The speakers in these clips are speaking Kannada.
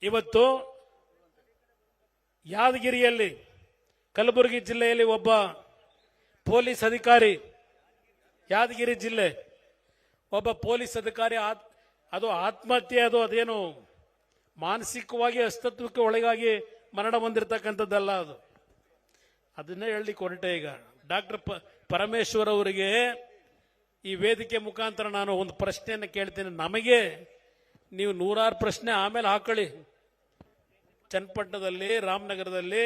ಇವತ್ತು ಯಾದಗಿರಿಯಲ್ಲಿ ಕಲಬುರಗಿ ಜಿಲ್ಲೆಯಲ್ಲಿ ಒಬ್ಬ ಪೊಲೀಸ್ ಅಧಿಕಾರಿ, ಯಾದಗಿರಿ ಜಿಲ್ಲೆ ಒಬ್ಬ ಪೊಲೀಸ್ ಅಧಿಕಾರಿ ಅದು ಆತ್ಮಹತ್ಯೆ, ಅದೇನು ಮಾನಸಿಕವಾಗಿ ಅಸ್ತಿತ್ವಕ್ಕೆ ಒಳಗಾಗಿ ಮರಣ ಹೊಂದಿರತಕ್ಕಂಥದ್ದಲ್ಲ. ಅದನ್ನೇ ಹೇಳಲಿಕ್ಕೆ ಹೊರಟೆ. ಈಗ ಡಾಕ್ಟರ್ ಪರಮೇಶ್ವರ್ ಅವರಿಗೆ ಈ ವೇದಿಕೆ ಮುಖಾಂತರ ನಾನು ಒಂದು ಪ್ರಶ್ನೆಯನ್ನು ಕೇಳ್ತೇನೆ. ನಮಗೆ ನೀವು ನೂರಾರು ಪ್ರಶ್ನೆ ಆಮೇಲೆ ಹಾಕೊಳ್ಳಿ, ಚನ್ನಪಟ್ಟಣದಲ್ಲಿ, ರಾಮನಗರದಲ್ಲಿ,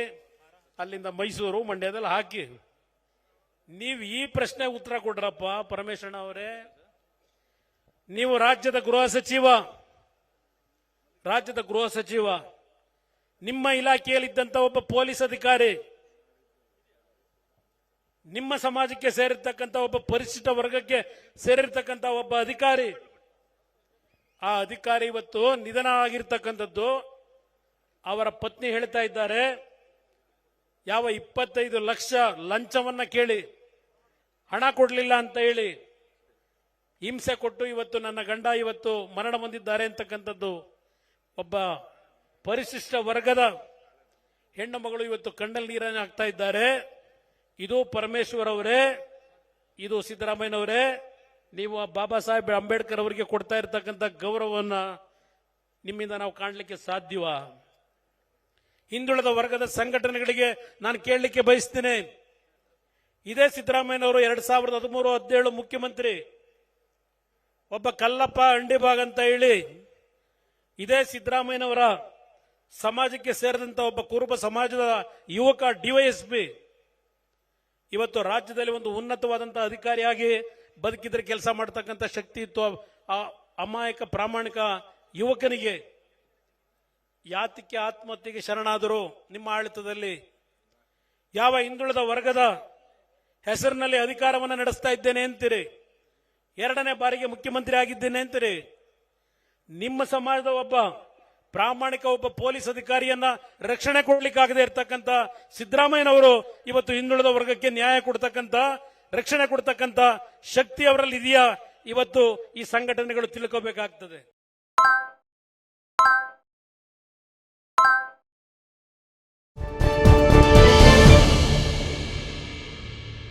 ಅಲ್ಲಿಂದ ಮೈಸೂರು, ಮಂಡ್ಯದಲ್ಲಿ ಹಾಕಿ. ನೀವು ಈ ಪ್ರಶ್ನೆ ಉತ್ತರ ಕೊಡ್ರಪ್ಪ ಪರಮೇಶ್ವರಣ್ಣ ಅವರೇ. ನೀವು ರಾಜ್ಯದ ಗೃಹ ಸಚಿವ, ನಿಮ್ಮ ಇಲಾಖೆಯಲ್ಲಿದ್ದಂಥ ಒಬ್ಬ ಪೊಲೀಸ್ ಅಧಿಕಾರಿ, ನಿಮ್ಮ ಸಮಾಜಕ್ಕೆ ಸೇರಿರ್ತಕ್ಕಂಥ ಒಬ್ಬ ಪರಿಶಿಷ್ಟ ವರ್ಗಕ್ಕೆ ಸೇರಿರ್ತಕ್ಕಂಥ ಒಬ್ಬ ಅಧಿಕಾರಿ, ಆ ಅಧಿಕಾರಿ ಇವತ್ತು ನಿಧನ ಆಗಿರ್ತಕ್ಕಂಥದ್ದು. ಅವರ ಪತ್ನಿ ಹೇಳ್ತಾ ಇದ್ದಾರೆ, ಯಾವ 25 ಲಕ್ಷ ಲಂಚವನ್ನ ಕೇಳಿ ಹಣ ಕೊಡಲಿಲ್ಲ ಅಂತ ಹೇಳಿ ಹಿಂಸೆ ಕೊಟ್ಟು ಇವತ್ತು ನನ್ನ ಗಂಡ ಇವತ್ತು ಮರಣ ಹೊಂದಿದ್ದಾರೆ ಅಂತಕ್ಕಂಥದ್ದು. ಒಬ್ಬ ಪರಿಶಿಷ್ಟ ವರ್ಗದ ಹೆಣ್ಣು ಮಗಳು ಇವತ್ತು ಕಣ್ಣಲ್ಲಿ ನೀರನ್ನು ಹಾಕ್ತಾ ಇದ್ದಾರೆ. ಇದು ಪರಮೇಶ್ವರ್ ಅವರೇ, ಇದು ಸಿದ್ದರಾಮಯ್ಯನವರೇ, ನೀವು ಬಾಬಾ ಸಾಹೇಬ್ ಅಂಬೇಡ್ಕರ್ ಅವರಿಗೆ ಕೊಡ್ತಾ ಇರತಕ್ಕಂಥ ಗೌರವವನ್ನ ನಿಮ್ಮಿಂದ ನಾವು ಕಾಣಲಿಕ್ಕೆ ಸಾಧ್ಯವಾ? ಹಿಂದುಳಿದ ವರ್ಗದ ಸಂಘಟನೆಗಳಿಗೆ ನಾನು ಕೇಳಲಿಕ್ಕೆ ಬಯಸ್ತೇನೆ. ಇದೇ ಸಿದ್ದರಾಮಯ್ಯನವರು 2013-17 ಮುಖ್ಯಮಂತ್ರಿ, ಒಬ್ಬ ಕಲ್ಲಪ್ಪ ಅಂಡಿಬಾಗ್ ಅಂತ ಹೇಳಿ ಇದೇ ಸಿದ್ದರಾಮಯ್ಯನವರ ಸಮಾಜಕ್ಕೆ ಸೇರಿದಂತ ಒಬ್ಬ ಕುರುಬ ಸಮಾಜದ ಯುವಕ ಡಿವೈಎಸ್ಪಿ ಇವತ್ತು ರಾಜ್ಯದಲ್ಲಿ ಒಂದು ಉನ್ನತವಾದಂತಹ ಅಧಿಕಾರಿಯಾಗಿ ಬದುಕಿದ್ರೆ ಕೆಲಸ ಮಾಡತಕ್ಕಂಥ ಶಕ್ತಿ ಇತ್ತು ಆ ಅಮಾಯಕ ಪ್ರಾಮಾಣಿಕ ಯುವಕನಿಗೆ. ಯಾತಕ್ಕೆ ಆತ್ಮಹತ್ಯೆಗೆ ಶರಣಾದರು? ನಿಮ್ಮ ಆಡಳಿತದಲ್ಲಿ ಯಾವ ಹಿಂದುಳಿದ ವರ್ಗದ ಹೆಸರಿನಲ್ಲಿ ಅಧಿಕಾರವನ್ನು ನಡೆಸ್ತಾ ಇದ್ದೇನೆ ಅಂತೀರಿ, 2ನೇ ಬಾರಿಗೆ ಮುಖ್ಯಮಂತ್ರಿ ಆಗಿದ್ದೇನೆ ಅಂತೀರಿ. ನಿಮ್ಮ ಸಮಾಜದ ಒಬ್ಬ ಪ್ರಾಮಾಣಿಕ ಒಬ್ಬ ಪೊಲೀಸ್ ಅಧಿಕಾರಿಯನ್ನ ರಕ್ಷಣೆ ಕೊಡ್ಲಿಕ್ಕಾಗದೆ ಇರತಕ್ಕಂಥ ಸಿದ್ದರಾಮಯ್ಯನವರು ಇವತ್ತು ಹಿಂದುಳಿದ ವರ್ಗಕ್ಕೆ ನ್ಯಾಯ ಕೊಡ್ತಕ್ಕಂಥ, ರಕ್ಷಣೆ ಕೊಡ್ತಕ್ಕಂಥ ಶಕ್ತಿ ಅವರಲ್ಲಿ ಇದೆಯಾ? ಇವತ್ತು ಈ ಸಂಘಟನೆಗಳು ತಿಳ್ಕೋಬೇಕಾಗ್ತದೆ.